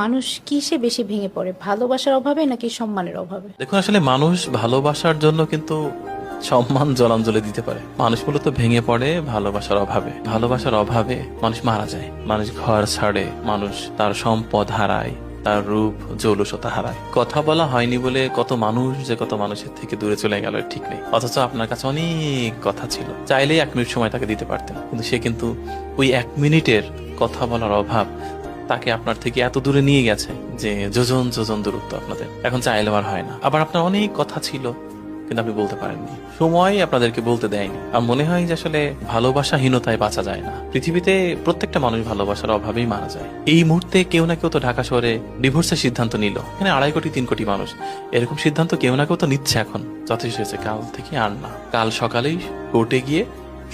মানুষ কিসে বেশি ভেঙে পড়ে, ভালোবাসার অভাবে নাকি সম্মানের অভাবে? দেখুন, আসলে মানুষ ভালোবাসার জন্য কিন্তু সম্মান জলাঞ্জলি দিতে পারে। মানুষ মূলত ভেঙে পড়ে ভালোবাসার অভাবে। ভালোবাসার অভাবে মানুষ মারা যায়, মানুষ ঘর ছাড়ে, মানুষ তার সম্পদ হারায়, তার রূপ জৌলুসতা হারায়। কথা বলা হয়নি বলে কত মানুষ যে কত মানুষের থেকে দূরে চলে গেল ঠিক নেই। অথচ আপনার কাছে অনেক কথা ছিল, চাইলেই 1 মিনিট সময় তাকে দিতে পারতেন, কিন্তু সে কিন্তু ওই 1 মিনিটের কথা বলার অভাব তাকে আপনার থেকে এত দূরে নিয়ে গেছে যে যোজন যোজন দূরত্ব আপনাদের এখন চাইলেও আর হয় না। আবার আপনার অনেক কথা ছিল কিন্তু আপনি বলতে পারেননি, সময় আপনাদেরকে বলতে দেয়নি। আর মনে হয় যে আসলে ভালোবাসাহীনতায় বাঁচা যায় না। পৃথিবীতে প্রত্যেকটা মানুষ ভালোবাসার অভাবেই মারা যায়। এই মুহূর্তে কেউ না কেউ তো ঢাকা শহরে ডিভোর্সের সিদ্ধান্ত নিল। এখানে 2.5 কোটি 3 কোটি মানুষ, এরকম সিদ্ধান্ত কেউ না কেউ তো নিচ্ছে। এখন যথেষ্ট হয়েছে, কাল থেকে আর না। কাল সকালেই কোর্টে গিয়ে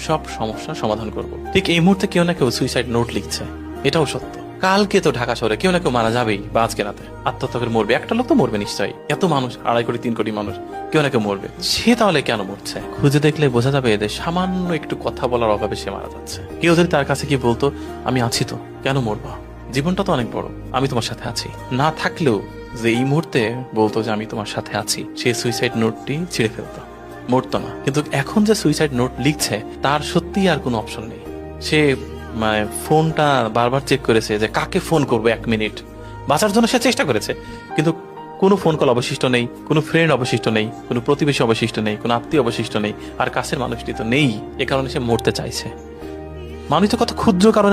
সব সমস্যার সমাধান করব। ঠিক এই মুহূর্তে কেউ না কেউ সুইসাইড নোট লিখছে, এটাও সত্য। কালকে তো ঢাকা শহরে কেউ না কেউ মারা যাবেই, বা আজকে রাতে আত্মহত্যা করে মরবে। একটা লোক তো মরবে নিশ্চয়ই, এত মানুষ 2.5 কোটি 3 কোটি মানুষ, কেউ না কেউ মরবে। সে তাহলে কেন মরছে? খুঁজে দেখলে বোঝা যাবে এদের সামান্য একটু কথা বলার অভাবে সে মারা যাচ্ছে। কেউ যদি তার কাছে কি বলতো, আমি আছি তো, কেন মরবা, জীবনটা তো অনেক বড়, আমি তোমার সাথে আছি, না থাকলেও যে এই মুহূর্তে বলতো যে আমি তোমার সাথে আছি, সে সুইসাইড নোটটি ছিঁড়ে ফেলতো, মরতো না। কিন্তু এখন যে সুইসাইড নোট লিখছে তার সত্যিই আর কোনো অপশন নেই। সে মানে ফোনটা বারবার চেক করেছে যে কাকে ফোন করবো, 1 মিনিট বাঁচার জন্য সে চেষ্টা করেছে, কিন্তু কোনো ফোন কল অবশিষ্ট নেই, কোনো ফ্রেন্ড অবশিষ্ট নেই, কোনো প্রতিবেশী অবশিষ্ট নেই, কোনো আত্মীয় অবশিষ্ট নেই, আর কাছের মানুষটি তো নেই। এ কারণে সে মরতে চাইছে। মানুষ তো কত ক্ষুদ্র কারণে